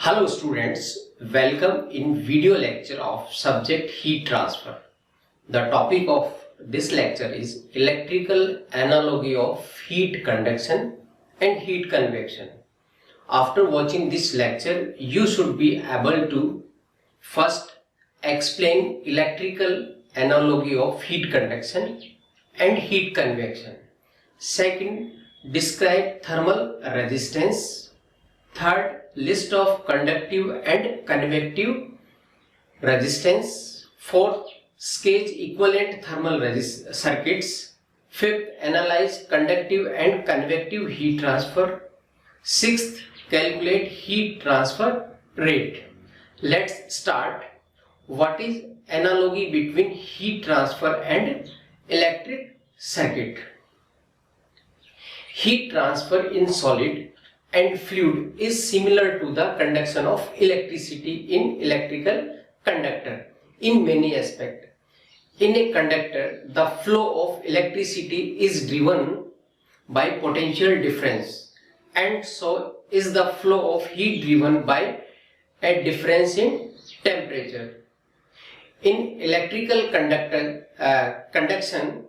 Hello students, welcome in video lecture of subject heat transfer. The topic of this lecture is electrical analogy of heat conduction and heat convection. After watching this lecture, you should be able to first explain electrical analogy of heat conduction and heat convection. Second, describe thermal resistance. Third, list of conductive and convective resistance. Fourth, sketch equivalent thermal circuits. Fifth, analyze conductive and convective heat transfer. Sixth, calculate heat transfer rate. Let's start. What is analogy between heat transfer and electric circuit? Heat transfer in solid and fluid is similar to the conduction of electricity in electrical conductor in many aspects. In a conductor, the flow of electricity is driven by potential difference, and so is the flow of heat driven by a difference in temperature. In electrical conduction,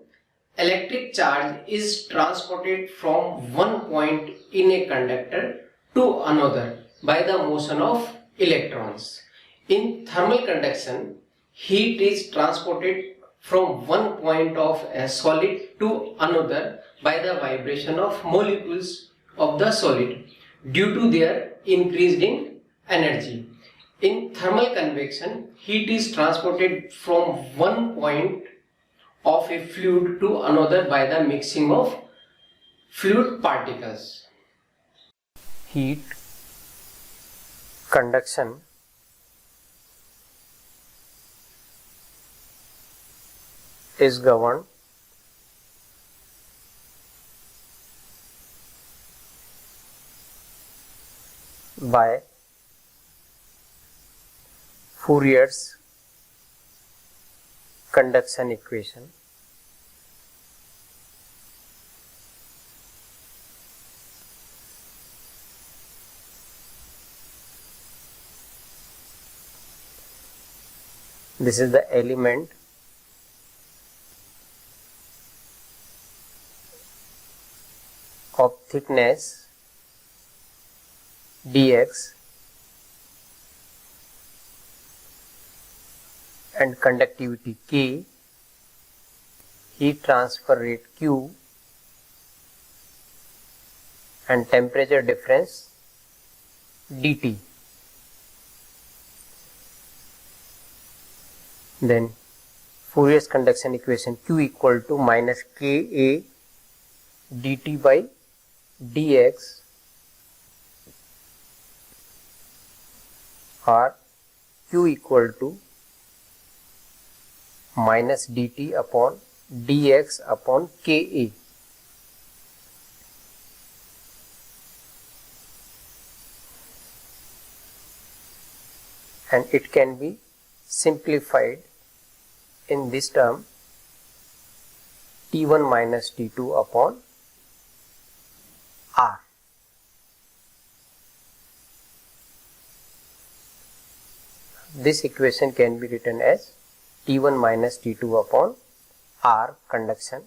electric charge is transported from one point in a conductor to another by the motion of electrons. In thermal conduction, heat is transported from one point of a solid to another by the vibration of molecules of the solid due to their increase in energy. In thermal convection, heat is transported from one point of a fluid to another by the mixing of fluid particles. Heat conduction is governed by Fourier's conduction equation. This is the element of thickness dx and conductivity K, heat transfer rate Q, and temperature difference dt. Then Fourier's conduction equation Q equal to minus Ka dt by dx, or Q equal to minus dt upon dx upon Ka. And it can be simplified in this term T1 minus T2 upon R. This equation can be written as T1 minus T2 upon R conduction,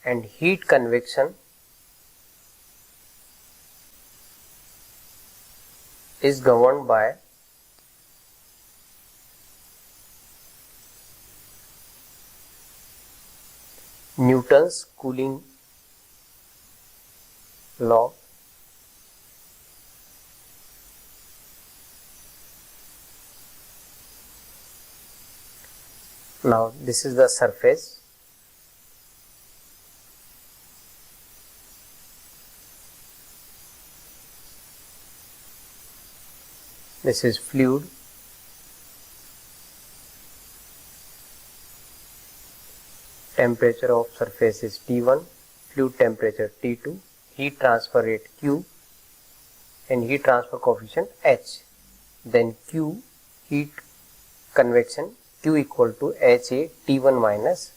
and heat convection is governed by Newton's cooling law. Now this is the surface. This is fluid. Temperature of surface is T1, fluid temperature T2, heat transfer rate Q, and heat transfer coefficient H. Then Q, heat convection, Q equal to HA T1 minus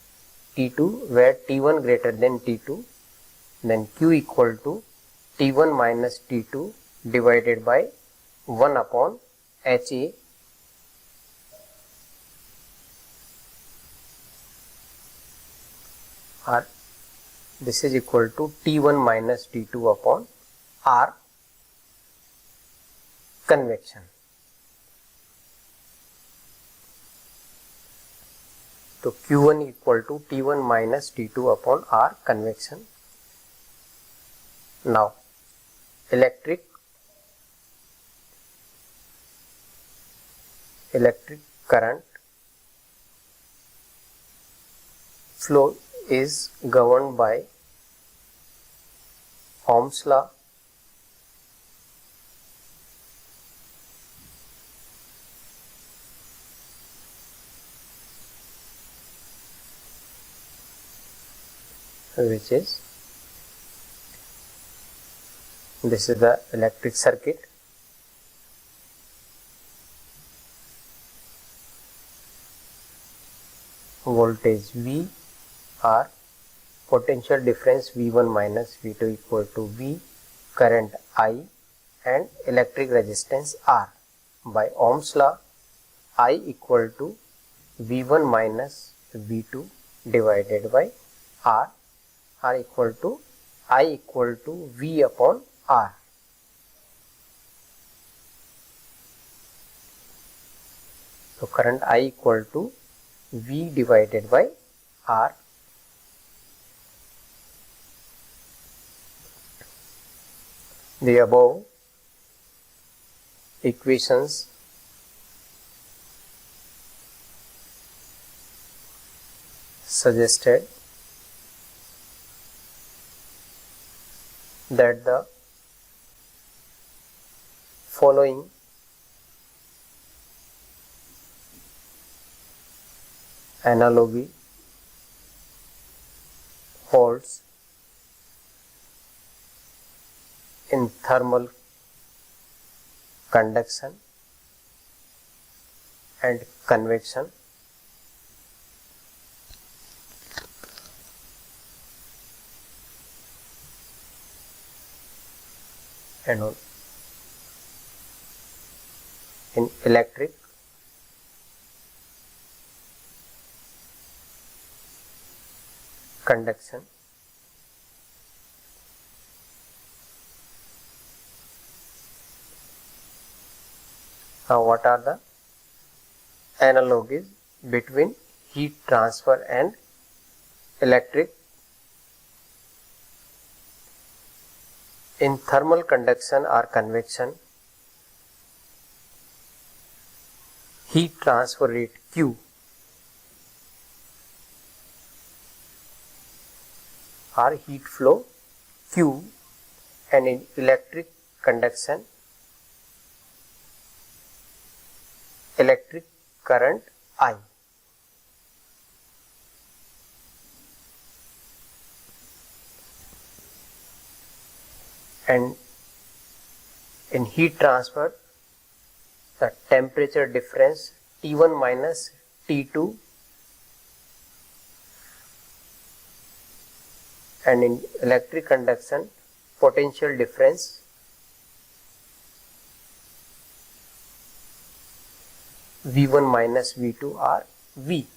T2, where T1 greater than T2. Then Q equal to T1 minus T2 divided by 1 upon HA or this is equal to T1 minus T2 upon R convection. So Q1 equal to T1 minus T2 upon R convection. Now electric current flow is governed by Ohm's law, which is, this is the electric circuit. Voltage V or potential difference V1 minus V2 equal to V, current I and electric resistance R. By Ohm's law, I equal to V1 minus V2 divided by R equal to I equal to V upon R. So current I equal to V divided by R. The above equations suggested that the following analogy holds in thermal conduction and convection. And in electric conduction. Now, what are the analogies between heat transfer and electric? In thermal conduction or convection, heat transfer rate Q or heat flow Q, and in electric conduction, electric current I. And in heat transfer, the temperature difference T1 minus T2, and in electric conduction, potential difference V1 minus V2 or V.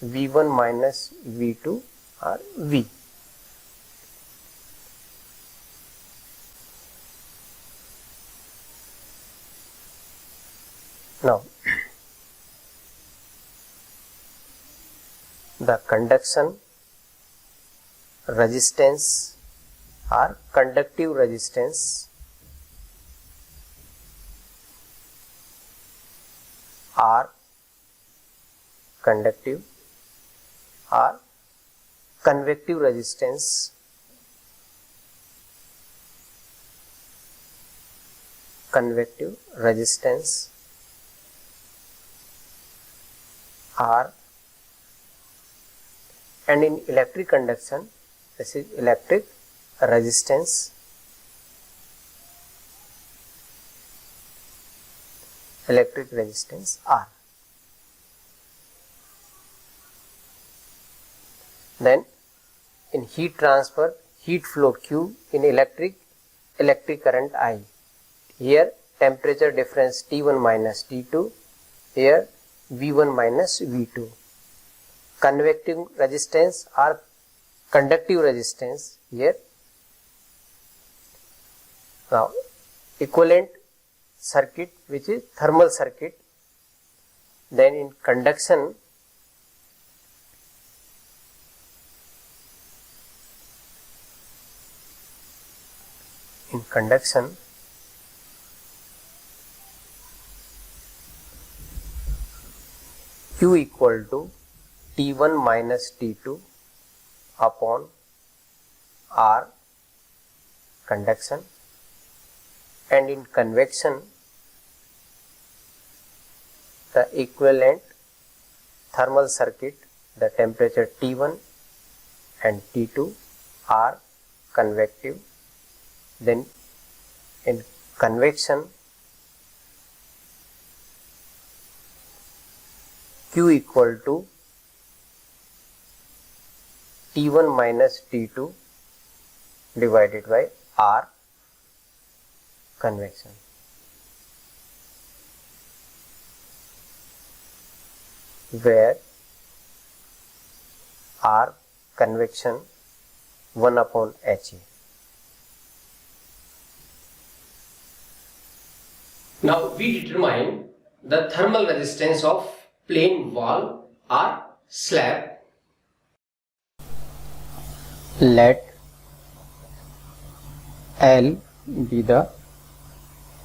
V1 minus V2 or V. Now, the conduction resistance or conductive resistance or conductive or convective resistance R, and in electric conduction, this is electric resistance R. Then in heat transfer, heat flow Q, in electric current I. Here temperature difference T1 minus T2, here V1 minus V2. Convective resistance or conductive resistance here. Now equivalent circuit, which is thermal circuit. Then in conduction, Q equal to T1 minus T2 upon R, conduction, and in convection the equivalent thermal circuit, the temperature T1 and T2 are convective. Then in convection, Q equal to T1 minus T2 divided by R, convection. Where R, convection, 1 upon HA. Now we determine the thermal resistance of plain wall or slab. Let L be the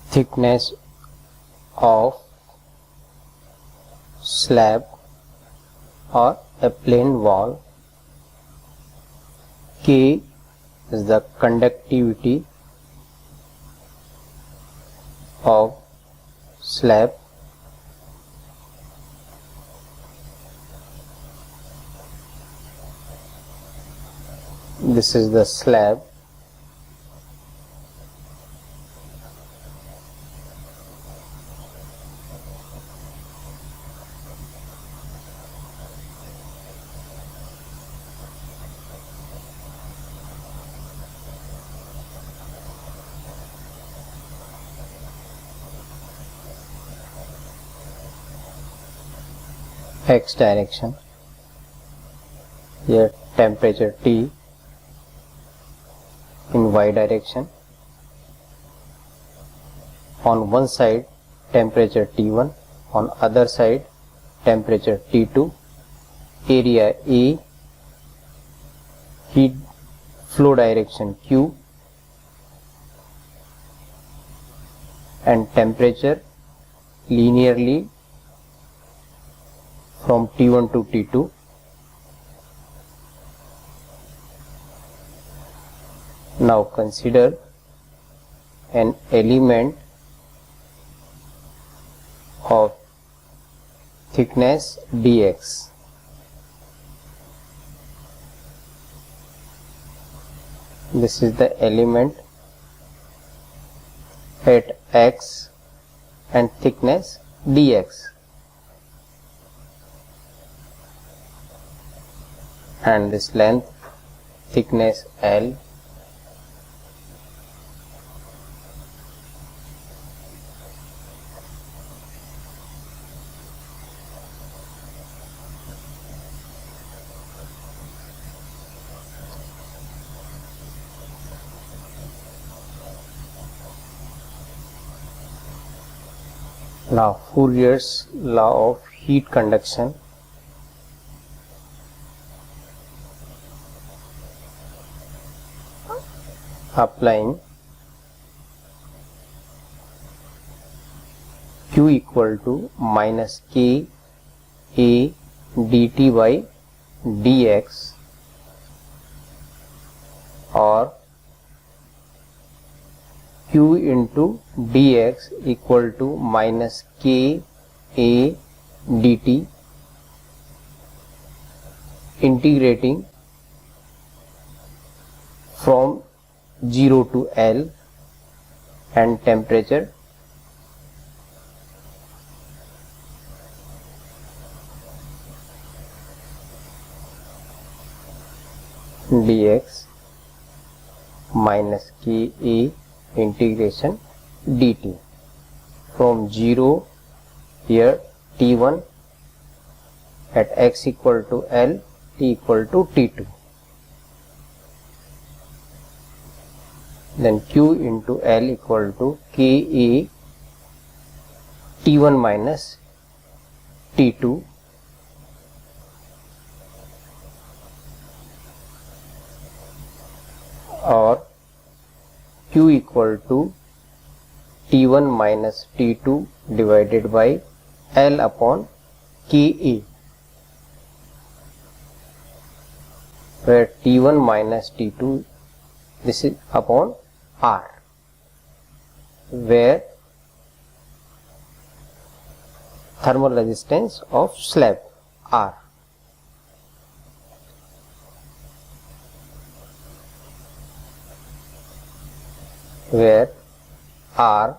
thickness of slab or a plain wall. K is the conductivity of slab. This is the slab. X direction. Here temperature T in Y direction. On one side temperature T1, on other side temperature T2. Area A, heat flow direction Q, and temperature linearly from T1 to T2. Now consider an element of thickness dx. This is the element at x and thickness dx, and this length thickness L. Now Fourier's law of heat conduction. Applying Q equal to minus K A dt by dx, or Q into dx equal to minus K A dt, integrating from 0 to L, and temperature dx minus Ka integration dt. from 0 here T1 at x equal to L, T equal to T2. Then Q into L equal to Ka T1 minus T2 or Q equal to T1 minus T2 divided by L upon Ka, where T1 minus T2, this is upon R, where thermal resistance of slab R. Where R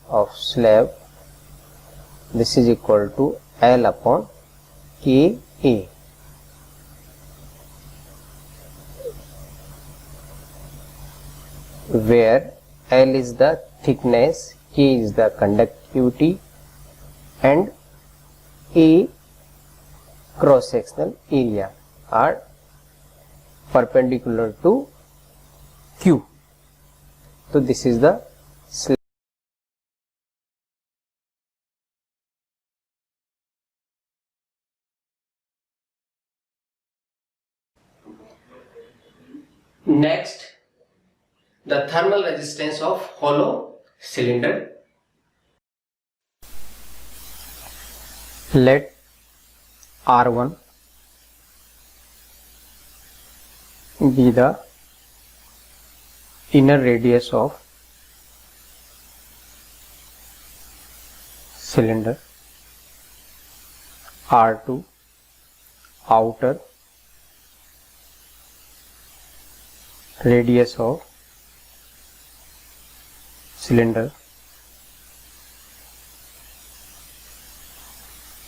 of slab, this is equal to L upon Ka, where L is the thickness, K is the conductivity, and A cross sectional area are perpendicular to Q. So this is the slab. Next, the thermal resistance of hollow cylinder. Let R1 be the inner radius of cylinder, R2 outer radius of cylinder,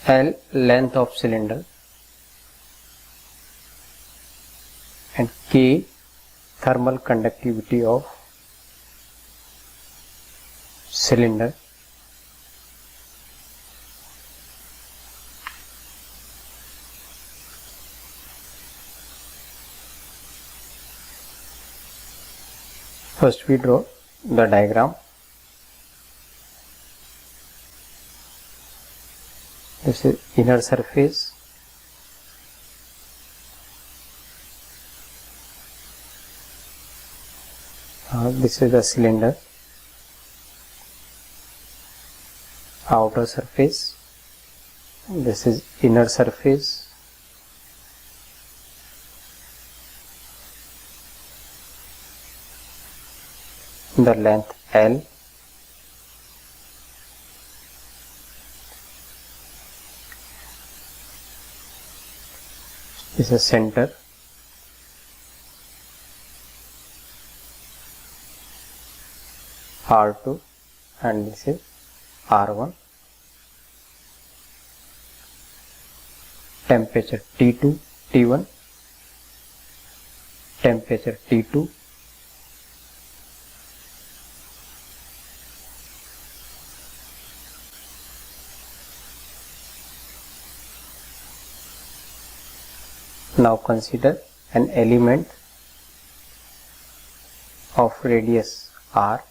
L length of cylinder, and K thermal conductivity of cylinder. First we draw the diagram. This is inner surface, this is the cylinder, outer surface, this is inner surface, the length L, this is center, R2, and this is R1, temperature T2, T1, temperature T2, now consider an element of radius R,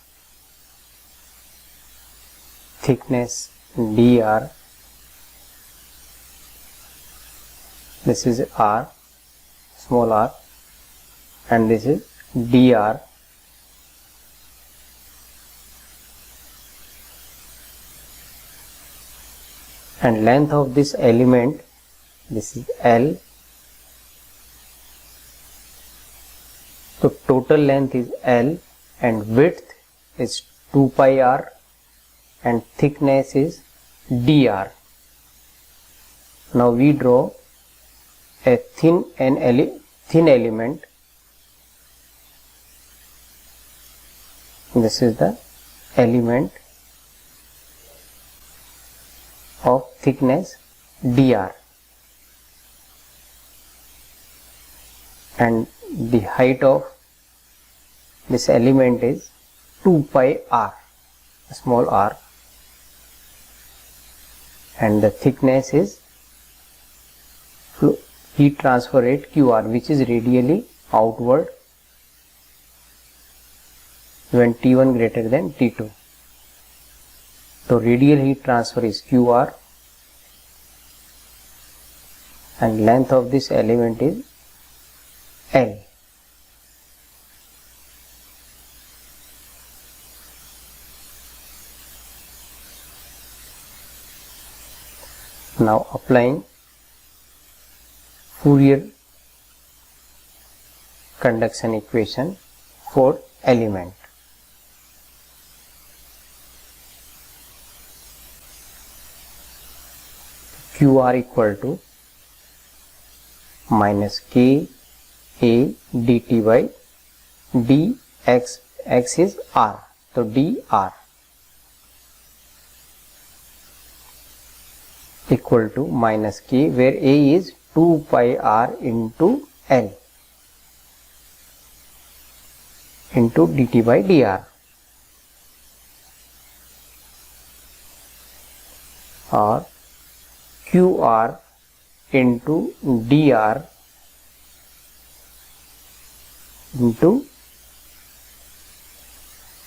thickness dr, this is R, small r, and this is dr, and length of this element, this is L. So total length is L and width is 2 pi r and thickness is dr. Now we draw a thin element. This is the element of thickness dr, and the height of this element is 2 pi r. small r, and the thickness is heat transfer rate QR, which is radially outward when T1 greater than T2. So radial heat transfer is QR and length of this element is L. Now applying Fourier conduction equation for element. QR equal to minus K A dt by dx, x is R, so dr equal to minus K, where A is 2 pi R into L into dt by dr, or QR into dr into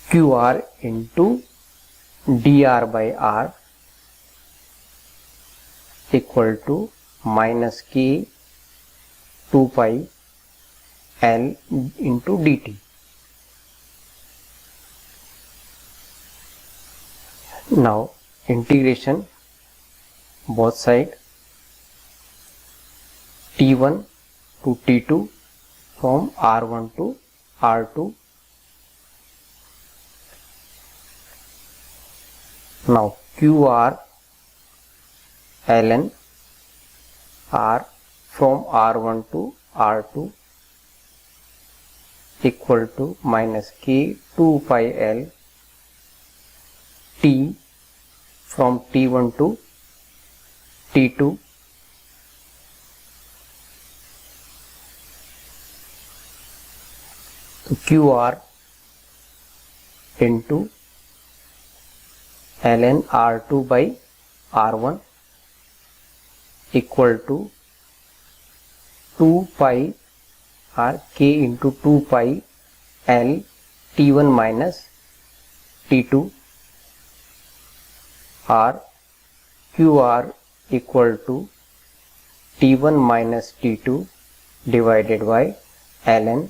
QR into dr by R equal to minus K 2 pi L into dt. Now integration both side T1 to T2 from R1 to R2. Now QR ln R from R1 to R2 equal to minus K 2 pi L T from T1 to T2 to QR into ln R2 by R1 equal to 2 pi R K into 2 pi L T1 minus T2 or QR equal to T1 minus T2 divided by ln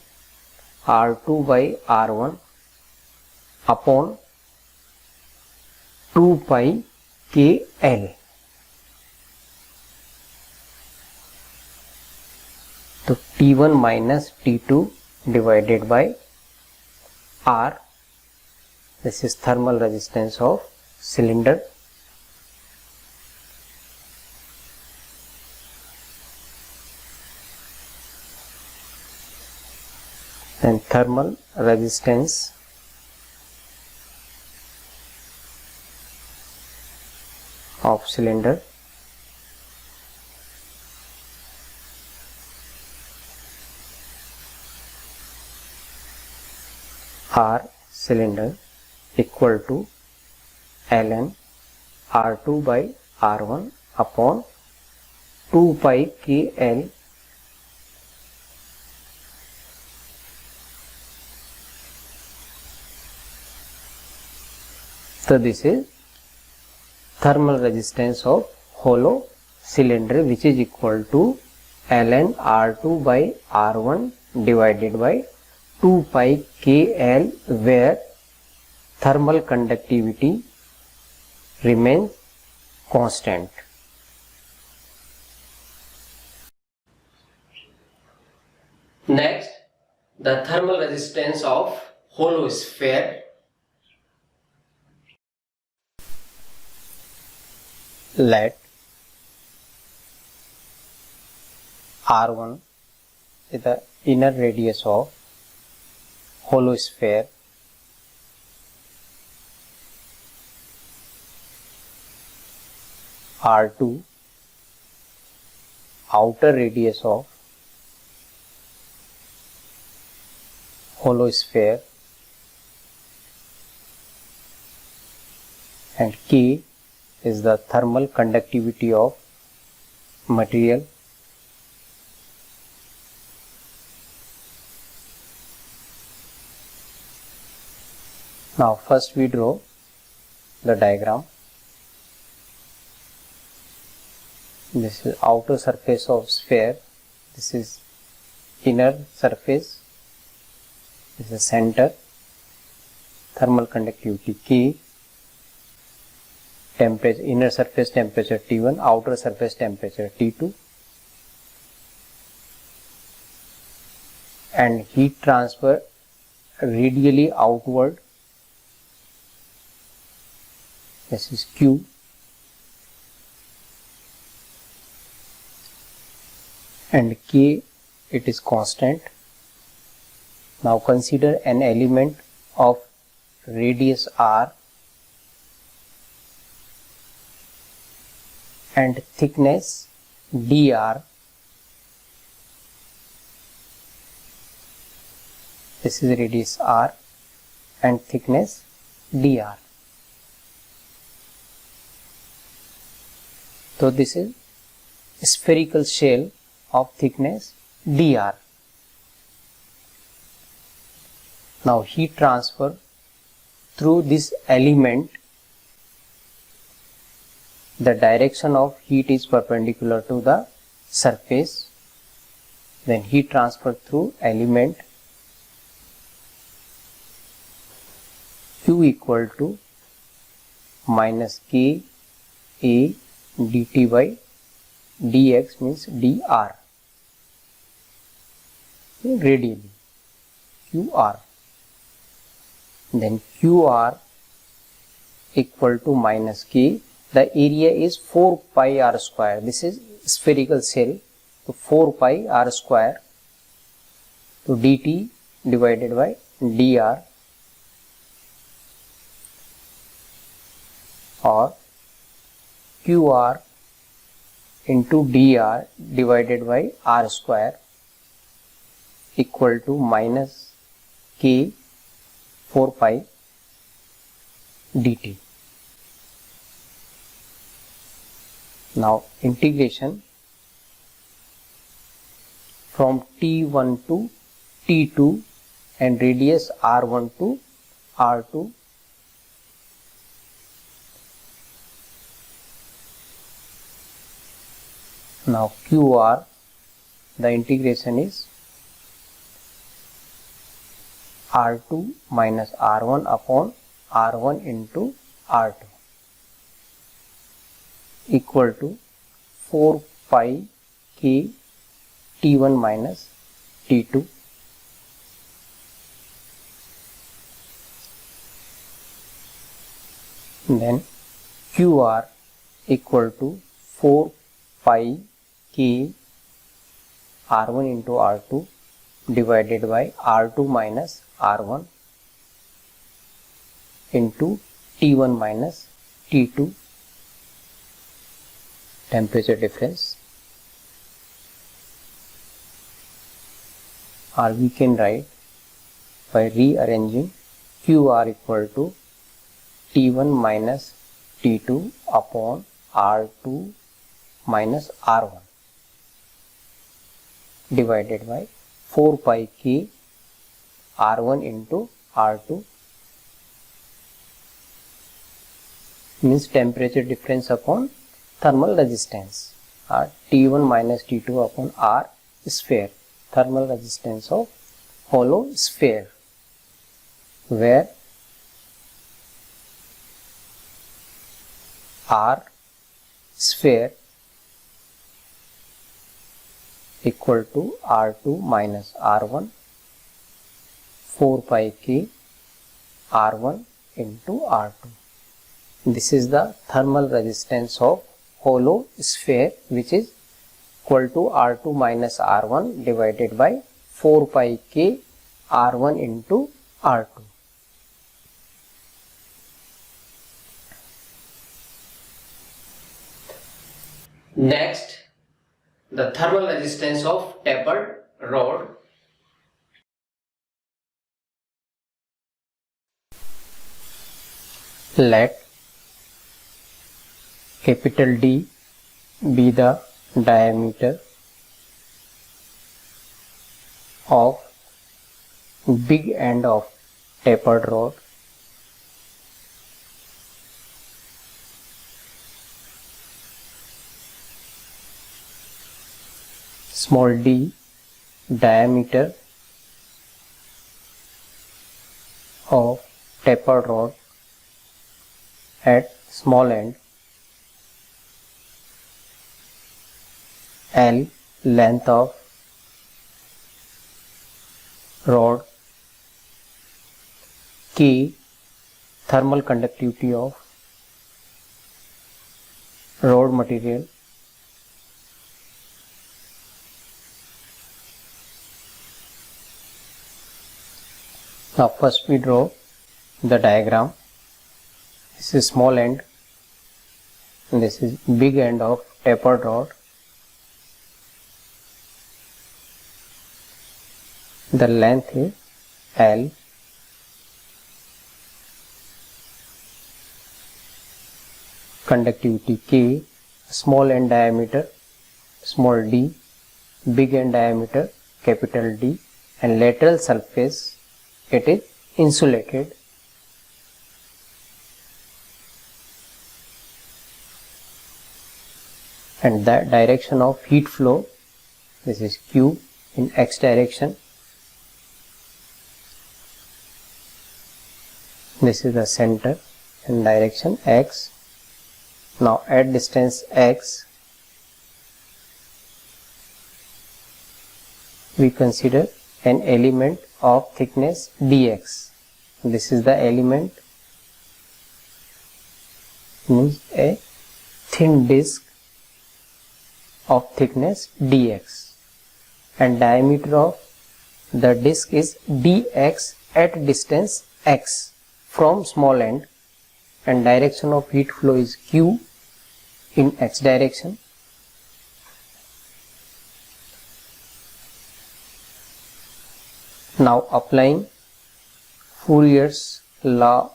R2 by R1 upon 2 pi KL. So T1 minus T2 divided by R, this is thermal resistance of cylinder. And thermal resistance of cylinder R cylinder equal to ln R2 by R1 upon 2 pi KL So this is thermal resistance of hollow cylinder, which is equal to ln R2 by R1 divided by 2 pi KL, where thermal conductivity remains constant. Next, the thermal resistance of hollow sphere. Let R1 is the inner radius of hollow sphere, R2 outer radius of hollow sphere, and K is the thermal conductivity of material. Now first we draw the diagram. This is outer surface of sphere, this is inner surface, this is center, thermal conductivity K, temperature, inner surface temperature T1, outer surface temperature T2, and heat transfer radially outward, this is Q, and K, it is constant. Now consider an element of radius R and thickness dr. This is radius R and thickness dr. So this is spherical shell of thickness dr. Now heat transfer through this element, the direction of heat is perpendicular to the surface, then heat transfer through element Q equal to minus K A dt by dx means dr, radially QR, then QR equal to minus K. The area is 4 pi r square. This is spherical shell, so 4 pi r square to dt divided by dr, or QR into dr divided by r square equal to minus K 4 pi dt. Now integration from T1 to T2 and radius R1 to R2. Now QR, the integration is R2 minus R1 upon R1 into R2 equal to 4 pi K T1 minus T2 . Then QR equal to 4 pi K R1 into R2 divided by R2 minus R1 into T1 minus T2 temperature difference, or we can write by rearranging QR equal to T1 minus T2 upon R2 minus R1 divided by 4 pi K R1 into R2 means temperature difference upon thermal resistance, or T1 minus T2 upon R sphere, thermal resistance of hollow sphere, where R sphere equal to R2 minus R1 4 pi K R1 into R2. This is the thermal resistance of hollow sphere, which is equal to R2 minus R1 divided by 4 pi K R1 into R2. Next, the thermal resistance of tapered rod. Let capital D be the diameter of big end of tapered rod, small d diameter of tapered rod at small end, L length of rod, K thermal conductivity of rod material, now first we draw the diagram. This is small end and this is big end of tapered rod. The length is L, conductivity K, small end diameter small d, big end diameter capital D, and lateral surface it is insulated. And the direction of heat flow, this is Q in X direction. This is the center and direction X. Now at distance X, we consider an element of thickness dx. This is the element, means a thin disc of thickness dx, and diameter of the disc is dx at distance x from small end, and direction of heat flow is Q in X direction. Now applying Fourier's law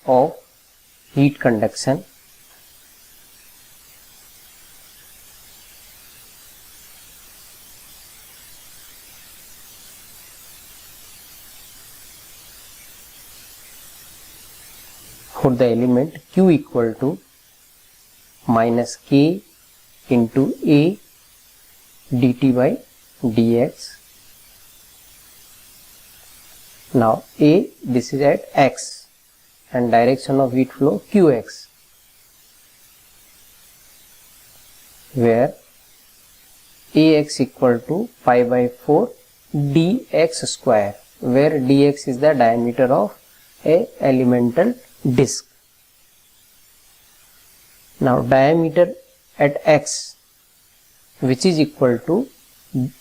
of heat conduction, for the element Q equal to minus K into A dt by dx. Now A, this is at x, and direction of heat flow Qx, where Ax equal to pi by 4 dx square, where dx is the diameter of a elemental disc. Now diameter at x, which is equal to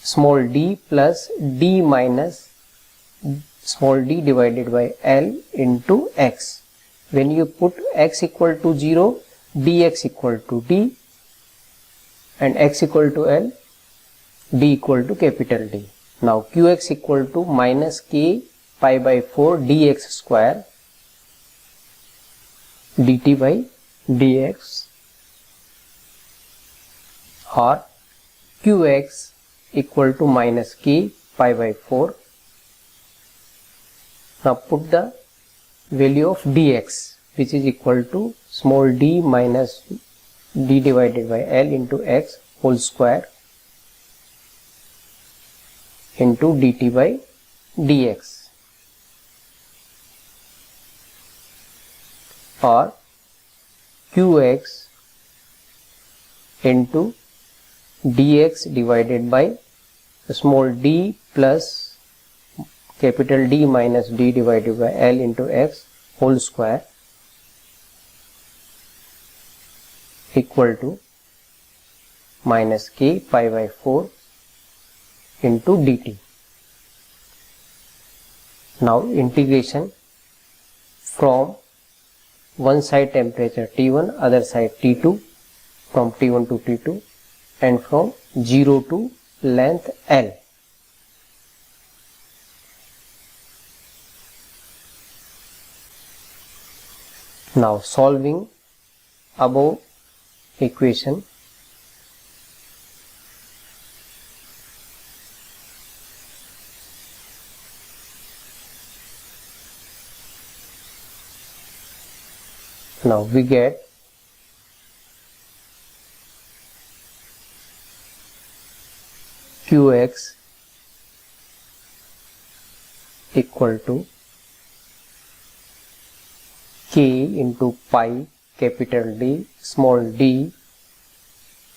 small d plus d minus small d divided by L into x. When you put x equal to 0, dx equal to d, and x equal to L, d equal to capital D. Now Qx equal to minus k pi by 4 dx square dt by dx, or Qx equal to minus k pi by 4. Now put the value of dx, which is equal to small d minus d divided by L into x whole square into dt by dx, or Qx into dx divided by small d plus capital D minus d divided by L into x whole square equal to minus k pi by 4 into dt. Now integration from one side temperature T1, other side T2, from T1 to T2, and from 0 to length L. Now solving above equation. Now we get Qx equal to K into pi capital D small d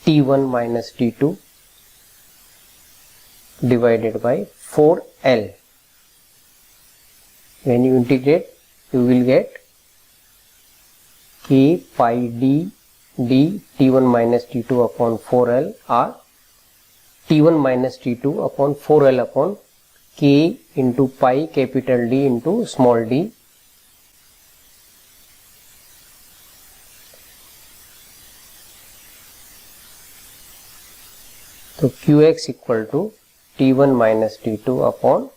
T1 minus T2 divided by 4L. When you integrate, you will get K pi d T1 minus T2 upon 4L or T1 minus T2 upon 4L upon K into pi capital D into small d. So Qx equal to T1 minus T2 upon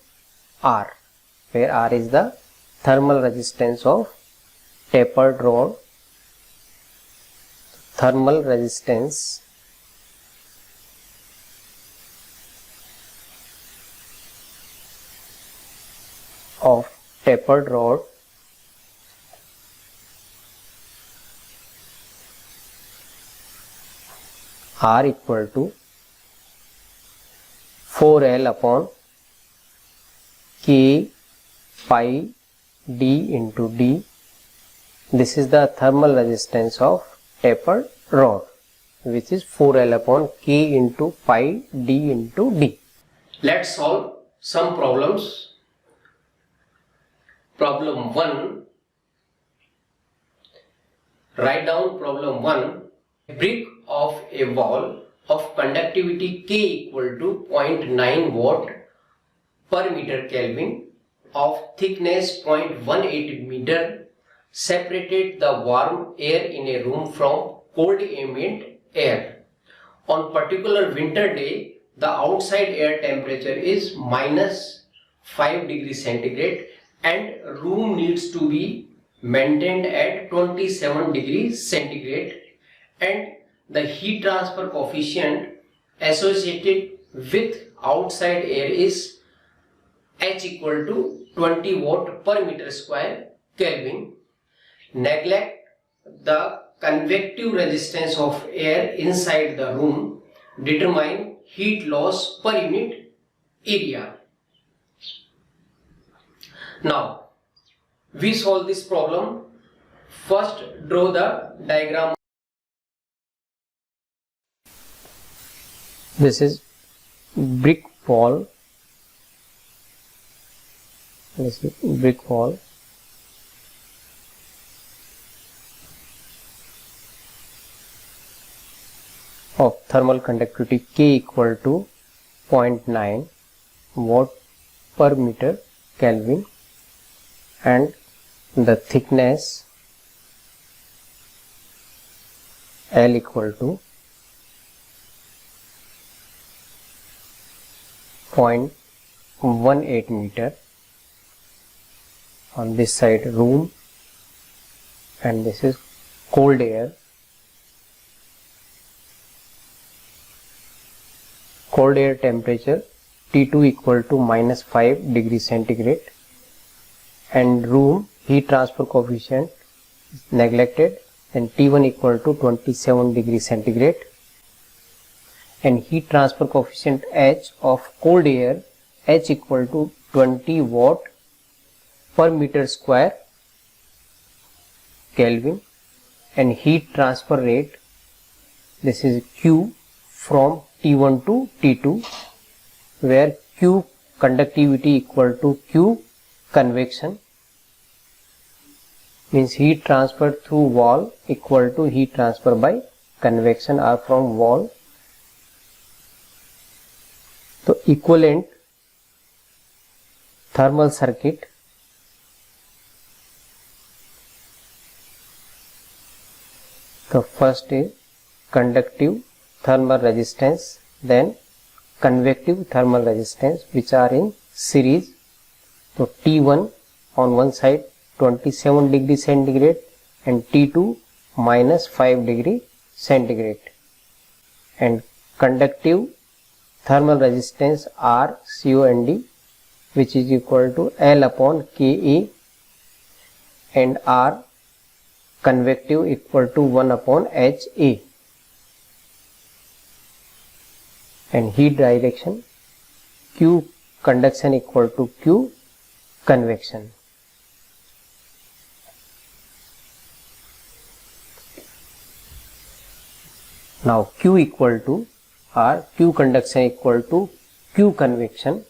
R, where R is the thermal resistance of tapered rod. Thermal resistance of tapered rod R equal to 4L upon K pi D into D. This is the thermal resistance of tapered rod, which is 4L upon K into pi D into D. Let's solve some problems. Problem 1. Write down problem 1. A brick of a wall of conductivity K equal to 0.9 watt per meter Kelvin of thickness 0.18 meter separated the warm air in a room from cold ambient air. On particular winter day, the outside air temperature is minus 5 degrees centigrade and room needs to be maintained at 27 degrees centigrade, and the heat transfer coefficient associated with outside air is H equal to 20 watt per meter square Kelvin. Neglect the convective resistance of air inside the room. Determine heat loss per unit area. Now, we solve this problem. First, draw the diagram. This is brick wall. This is brick wall. Of thermal conductivity K equal to 0.9 watt per meter Kelvin, and the thickness L equal to 0.18 meter. On this side room, and this is cold air. Cold air temperature T2 equal to minus 5 degrees centigrade, and room heat transfer coefficient is neglected, and T1 equal to 27 degrees centigrade, and heat transfer coefficient H of cold air H equal to 20 watt per meter square Kelvin, and heat transfer rate, this is Q from T1 to T2, where Q conductivity equal to Q convection, means heat transfer through wall equal to heat transfer by convection or from wall. So equivalent thermal circuit the first is conductive thermal resistance, then convective thermal resistance, which are in series. So T1 on one side 27 degree centigrade and T2 minus 5 degree centigrade, and conductive thermal resistance R COND, which is equal to L upon Ka, and R convective equal to 1 upon HA, and heat direction Q conduction equal to Q convection. Now Q equal to R, Q conduction equal to Q convection.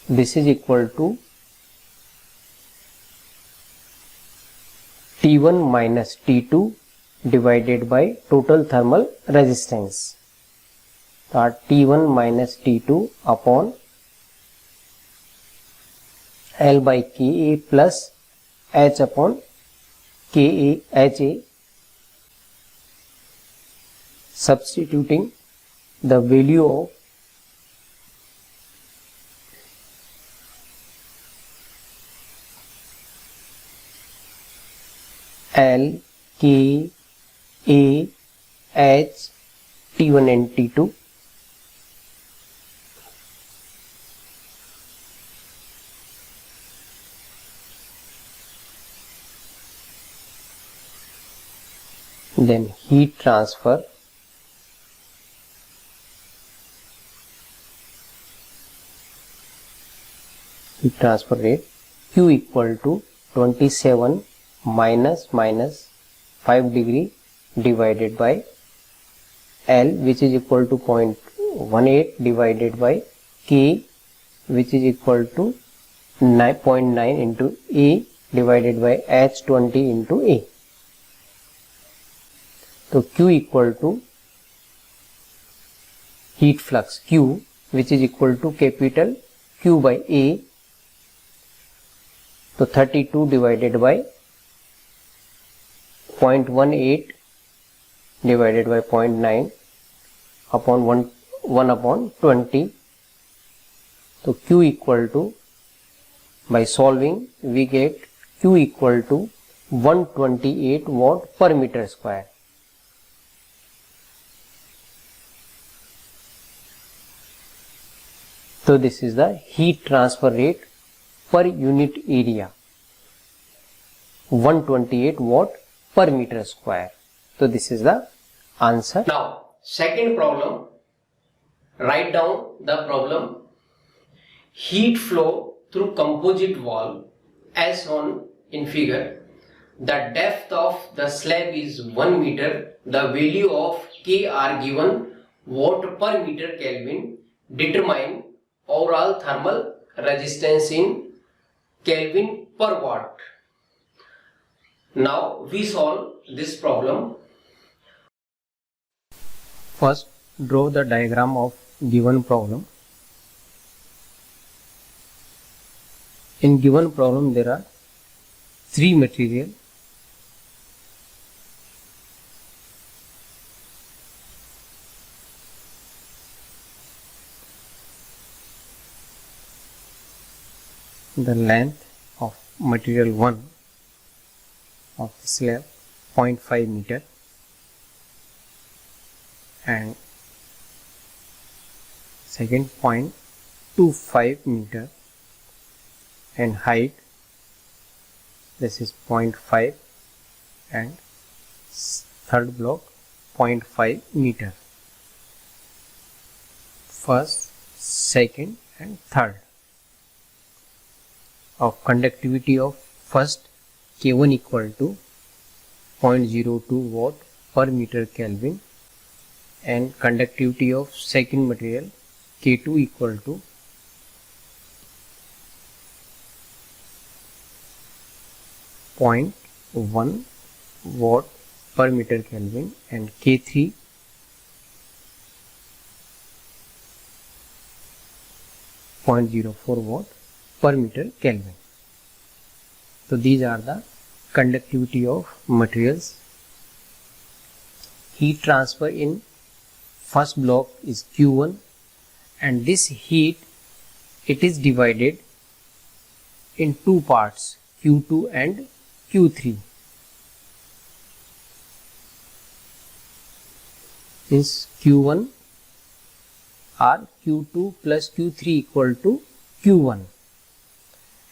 This is equal to T1 minus T2 divided by total thermal resistance. T1 minus T2 upon L by Ka plus H upon Ka HA, substituting the value of L, K, A, H, T1 and T2. Then heat transfer rate Q equal to 27 minus 5 degree divided by L, which is equal to 0.18 divided by K, which is equal to 0.9 into A divided by H20 into A. So Q equal to heat flux Q, which is equal to capital Q by A. So 32 divided by 0.18 divided by 0.9 upon 1 upon 20. So Q equal to, by solving we get Q equal to 128 watt per meter square. So this is the heat transfer rate per unit area, 128 watt per meter square. So this is the answer. Now, second problem, write down the problem. Heat flow through composite wall as shown in figure. The depth of the slab is 1 meter. The value of K are given. Watt per meter Kelvin. Determine overall thermal resistance in Kelvin per watt. Now we solve this problem. First, draw the diagram of given problem. In given problem there are three material. The length of material 1 of the slab 0.5 meter and second 0.25 meter, and height this is 0.5 and third block 0.5 meter. First, second and third. Of conductivity of first K1 equal to 0.02 watt per meter Kelvin, and conductivity of second material K2 equal to 0.1 watt per meter Kelvin, and K3 0.04 watt per meter Kelvin. So these are the conductivity of materials. Heat transfer in first block is Q1, and this heat, it is divided in two parts, Q2 and Q3. is Q1 or Q2 plus Q3 equal to Q1,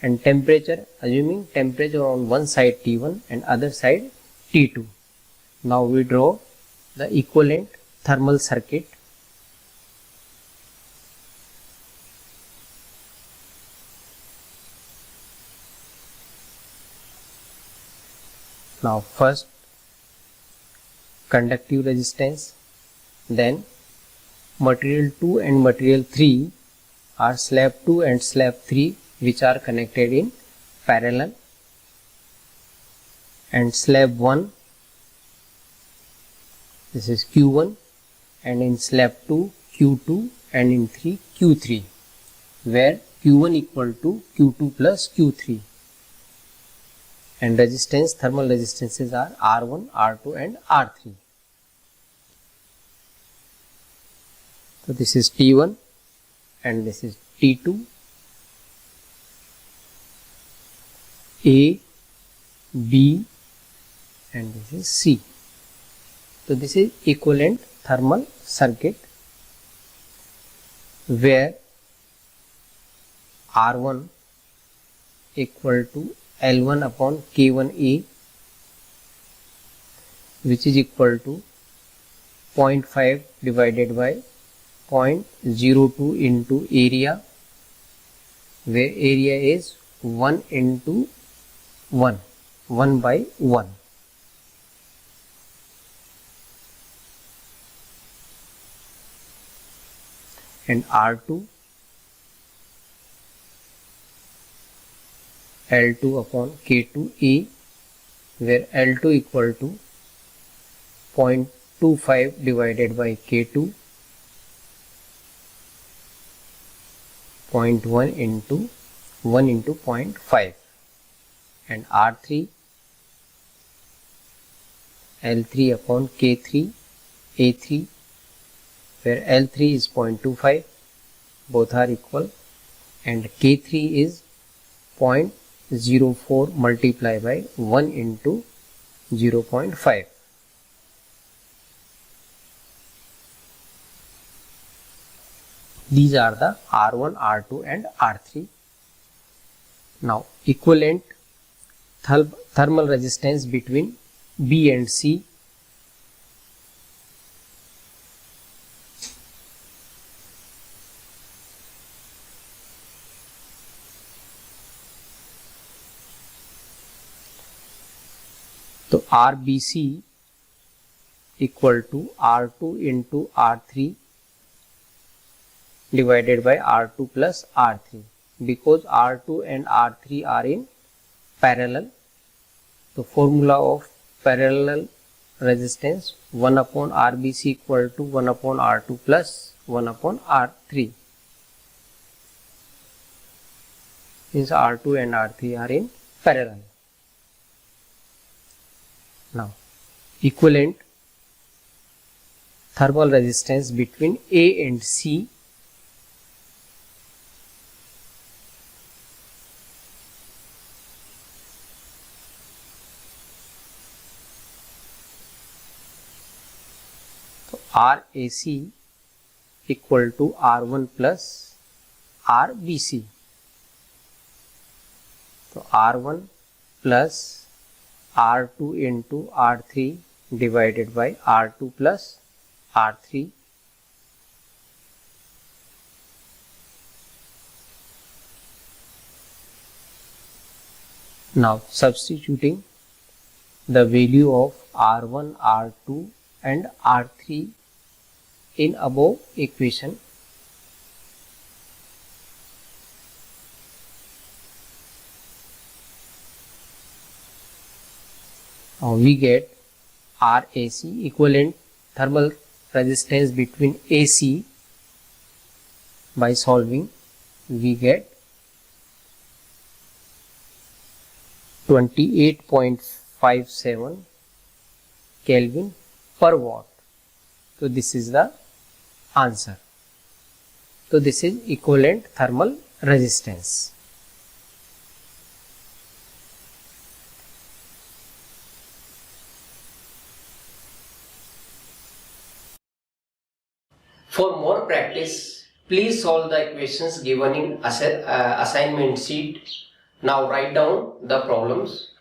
and temperature, assuming temperature on one side T1 and other side T2. Now we draw the equivalent thermal circuit. Now first conductive resistance, then material 2 and material 3 are slab 2 and slab 3 which are connected in parallel, and slab 1, this is Q1, and in slab 2 Q2, and in 3 Q3, where Q1 equal to Q2 plus Q3, and resistance, thermal resistances are R1, R2 and R3. So this is T1 and this is T2, A, B and this is C. So this is equivalent thermal circuit where R1 equal to L1 upon K1A, which is equal to 0.5 divided by 0.02 into area, where area is 1 into 1 by 1. And R2 L2 upon K2A, where L2 equal to 0.25 divided by K2, 0.1 into 1 into 0.5, and R3 L3 upon K3 A3, where L3 is 0.25, both are equal, and K3 is 0.04 multiplied by 1 into 0.5. These are the R1, R2 and R3. Now equivalent thermal resistance between B and C. So RBC equal to R2 into R3 divided by R2 plus R3, because R2 and R3 are in parallel. The formula of parallel resistance, 1 upon RBC equal to 1 upon R2 plus 1 upon R3, since R2 and R3 are in parallel. Now equivalent thermal resistance between A and C. So RAC equal to R1 plus RBC. So R1 plus R2 into R3 divided by R2 plus R3. Now substituting the value of R1, R2 and R3 in above equation, we get RAC equivalent thermal resistance between AC. By solving we get 28.57 Kelvin per watt. So this is the answer. So this is equivalent thermal resistance. For more practice, please solve the equations given in assignment sheet. Now write down the problems.